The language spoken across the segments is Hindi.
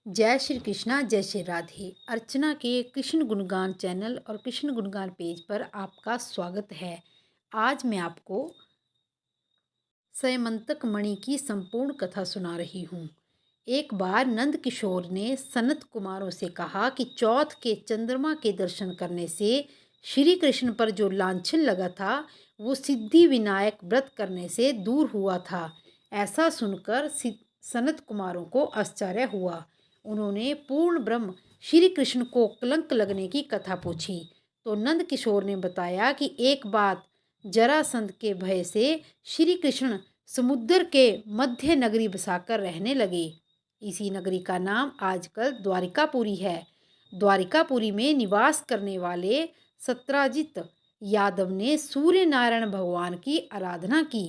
जय श्री कृष्णा, जय श्री राधे। अर्चना के कृष्ण गुणगान चैनल और कृष्ण गुणगान पेज पर आपका स्वागत है। आज मैं आपको सैमंतक मणि की संपूर्ण कथा सुना रही हूँ। एक बार नंद किशोर ने सनत कुमारों से कहा कि चौथ के चंद्रमा के दर्शन करने से श्री कृष्ण पर जो लांछन लगा था वो सिद्धि विनायक व्रत करने से दूर हुआ था। ऐसा सुनकर सनत कुमारों को आश्चर्य हुआ। उन्होंने पूर्ण ब्रह्म श्री कृष्ण को कलंक लगने की कथा पूछी तो नंद किशोर ने बताया कि एक बात जरासंध के भय से श्री कृष्ण समुद्र के मध्य नगरी बसाकर रहने लगे। इसी नगरी का नाम आजकल द्वारिकापुरी है। द्वारिकापुरी में निवास करने वाले सत्राजित यादव ने सूर्य नारायण भगवान की आराधना की।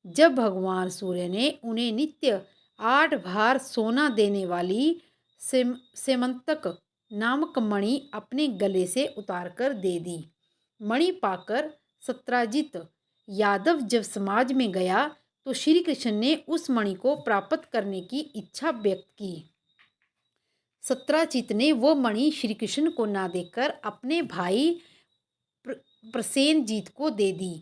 जब भगवान सूर्य ने उन्हें नित्य 8 भार सोना देने वाली सेमंतक नामक मणि अपने गले से उतारकर दे दी। मणि पाकर सत्राजित यादव जब समाज में गया तो श्री कृष्ण ने उस मणि को प्राप्त करने की इच्छा व्यक्त की। सत्राजित ने वो मणि श्री कृष्ण को ना देकर अपने भाई प्रसेनजीत को दे दी।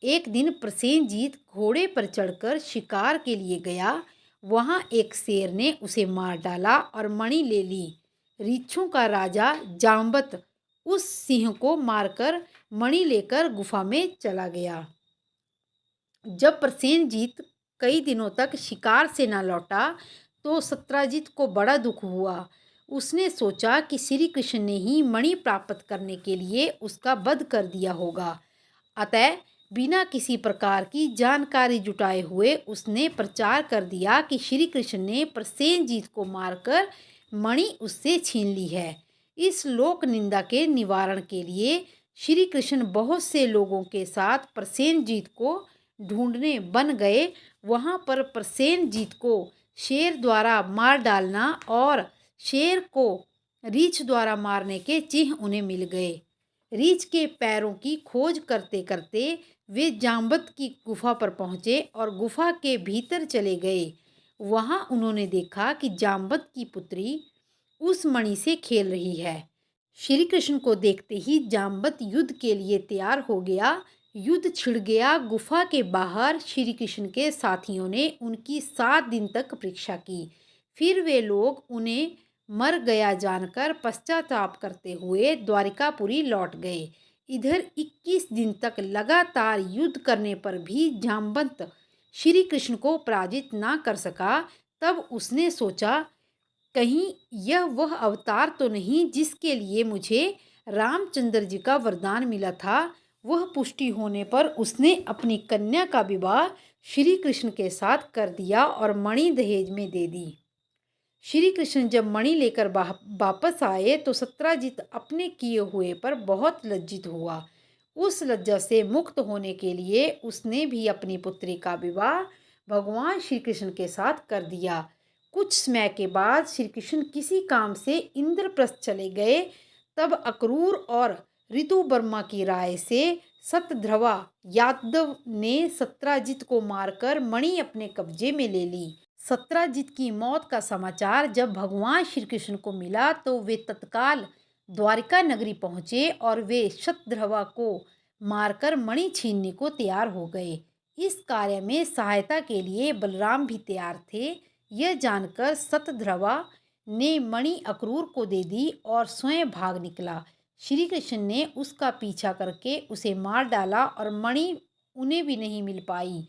एक दिन प्रसेनजीत घोड़े पर चढ़कर शिकार के लिए गया। वहां एक शेर ने उसे मार डाला और मणि ले ली। रीछों का राजा जाम्बत उस सिंह को मारकर मणि लेकर गुफा में चला गया। जब प्रसेनजीत कई दिनों तक शिकार से न लौटा तो सत्राजित को बड़ा दुख हुआ। उसने सोचा कि श्री कृष्ण ने ही मणि प्राप्त करने के लिए उसका वध कर दिया होगा। अतः बिना किसी प्रकार की जानकारी जुटाए हुए उसने प्रचार कर दिया कि श्री कृष्ण ने प्रसेनजीत को मारकर मणि उससे छीन ली है। इस लोक निंदा के निवारण के लिए श्री कृष्ण बहुत से लोगों के साथ प्रसेनजीत को ढूंढने बन गए। वहां पर प्रसेनजीत को शेर द्वारा मार डालना और शेर को रीछ द्वारा मारने के चिन्ह उन्हें मिल गए। रीछ के पैरों की खोज करते करते वे जाम्बत की गुफा पर पहुंचे और गुफा के भीतर चले गए। वहां उन्होंने देखा कि जाम्बत की पुत्री उस मणि से खेल रही है। श्री कृष्ण को देखते ही जाम्बत युद्ध के लिए तैयार हो गया। युद्ध छिड़ गया। गुफा के बाहर श्री कृष्ण के साथियों ने उनकी 7 दिन तक परीक्षा की। फिर वे लोग उन्हें मर गया जानकर पश्चाताप करते हुए द्वारिकापुरी लौट गए। इधर 21 दिन तक लगातार युद्ध करने पर भी जाम्बत श्री कृष्ण को पराजित ना कर सका। तब उसने सोचा, कहीं यह वह अवतार तो नहीं जिसके लिए मुझे रामचंद्र जी का वरदान मिला था। वह पुष्टि होने पर उसने अपनी कन्या का विवाह श्री कृष्ण के साथ कर दिया और मणि दहेज में दे दी। श्री कृष्ण जब मणि लेकर वापस आए तो सत्राजित अपने किए हुए पर बहुत लज्जित हुआ। उस लज्जा से मुक्त होने के लिए उसने भी अपनी पुत्री का विवाह भगवान श्री कृष्ण के साथ कर दिया। कुछ समय के बाद श्री कृष्ण किसी काम से इंद्रप्रस्थ चले गए। तब अक्रूर और ऋतुवर्मा की राय से सतध्रवा यादव ने सत्राजित को मारकर मणि अपने कब्जे में ले ली। सत्राजित की मौत का समाचार जब भगवान श्री कृष्ण को मिला तो वे तत्काल द्वारिका नगरी पहुंचे और वे शतध्रवा को मारकर मणि छीनने को तैयार हो गए। इस कार्य में सहायता के लिए बलराम भी तैयार थे। यह जानकर शतध्रवा ने मणि अक्रूर को दे दी और स्वयं भाग निकला। श्री कृष्ण ने उसका पीछा करके उसे मार डाला और मणि उन्हें भी नहीं मिल पाई।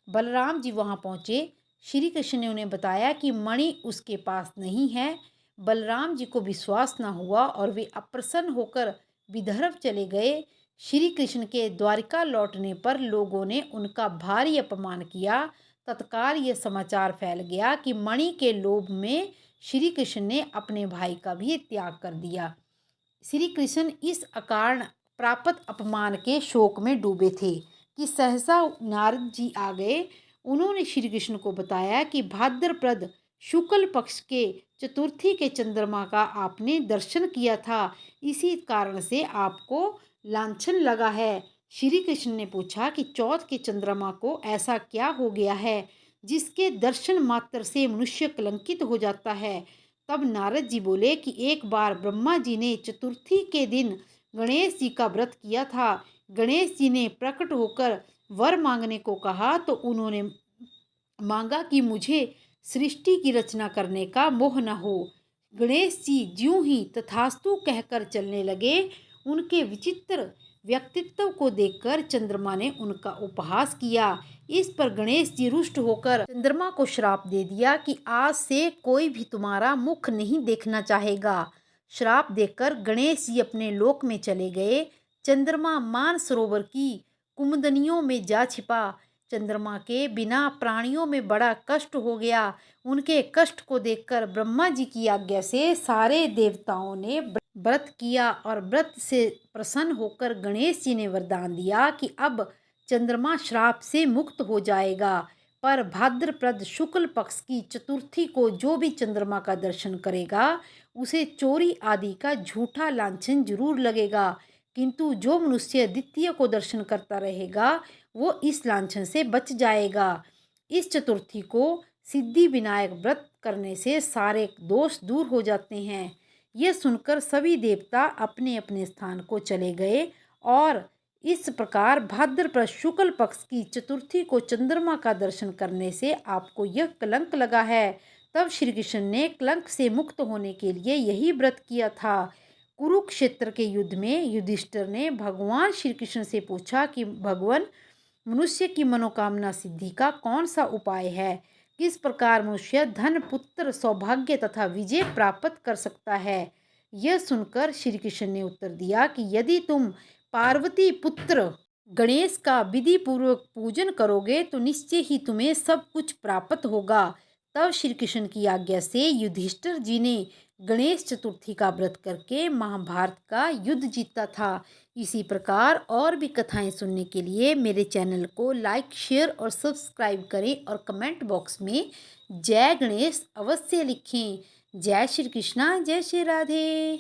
बलराम जी वहां पहुंचे। श्री कृष्ण ने उन्हें बताया कि मणि उसके पास नहीं है। बलराम जी को विश्वास न हुआ और वे अप्रसन्न होकर विदर्भ चले गए। श्री कृष्ण के द्वारिका लौटने पर लोगों ने उनका भारी अपमान किया। तत्काल यह समाचार फैल गया कि मणि के लोभ में श्री कृष्ण ने अपने भाई का भी त्याग कर दिया। श्री कृष्ण इस अकारण प्राप्त अपमान के शोक में डूबे थे कि सहसा नारद जी आ गए। उन्होंने श्री कृष्ण को बताया कि भाद्रपद शुक्ल पक्ष के चतुर्थी के चंद्रमा का आपने दर्शन किया था, इसी कारण से आपको लांछन लगा है। श्री कृष्ण ने पूछा कि चौथ के चंद्रमा को ऐसा क्या हो गया है जिसके दर्शन मात्र से मनुष्य कलंकित हो जाता है। तब नारद जी बोले कि एक बार ब्रह्मा जी ने चतुर्थी के दिन गणेश जी का व्रत किया था। गणेश जी ने प्रकट होकर वर मांगने को कहा तो उन्होंने मांगा कि मुझे सृष्टि की रचना करने का मोह न हो। गणेश जी ज्यों ही तथास्तु कहकर चलने लगे, उनके विचित्र व्यक्तित्व को देखकर चंद्रमा ने उनका उपहास किया। इस पर गणेश जी रुष्ट होकर चंद्रमा को श्राप दे दिया कि आज से कोई भी तुम्हारा मुख नहीं देखना चाहेगा। श्राप देकर गणेश जी अपने लोक में चले गए। चंद्रमा मानसरोवर की कुमुदनियों में जा छिपा। चंद्रमा के बिना प्राणियों में बड़ा कष्ट हो गया। उनके कष्ट को देखकर ब्रह्मा जी की आज्ञा से सारे देवताओं ने व्रत किया और व्रत से प्रसन्न होकर गणेश जी ने वरदान दिया कि अब चंद्रमा श्राप से मुक्त हो जाएगा। पर भाद्रपद शुक्ल पक्ष की चतुर्थी को जो भी चंद्रमा का दर्शन करेगा उसे चोरी आदि का झूठा लांछन जरूर लगेगा, किंतु जो मनुष्य द्वितीय को दर्शन करता रहेगा वो इस लांछन से बच जाएगा। इस चतुर्थी को सिद्धि विनायक व्रत करने से सारे दोष दूर हो जाते हैं। यह सुनकर सभी देवता अपने अपने स्थान को चले गए और इस प्रकार भाद्रपद शुक्ल पक्ष की चतुर्थी को चंद्रमा का दर्शन करने से आपको यह कलंक लगा है। तब श्री कृष्ण ने कलंक से मुक्त होने के लिए यही व्रत किया था। कुरुक्षेत्र के युद्ध में युधिष्ठिर ने भगवान श्री कृष्ण से पूछा कि भगवान, मनुष्य की मनोकामना सिद्धि का कौन सा उपाय है? किस प्रकार मनुष्य धन, पुत्र, सौभाग्य तथा विजय प्राप्त कर सकता है? यह सुनकर श्री कृष्ण ने उत्तर दिया कि यदि तुम पार्वती पुत्र गणेश का विधि पूर्वक पूजन करोगे तो निश्चय ही तुम्हें सब कुछ प्राप्त होगा। तब श्री कृष्ण की आज्ञा से युधिष्ठिर जी ने गणेश चतुर्थी का व्रत करके महाभारत का युद्ध जीता था। इसी प्रकार और भी कथाएं सुनने के लिए मेरे चैनल को लाइक, शेयर और सब्सक्राइब करें और कमेंट बॉक्स में जय गणेश अवश्य लिखें। जय श्री कृष्णा, जय श्री राधे।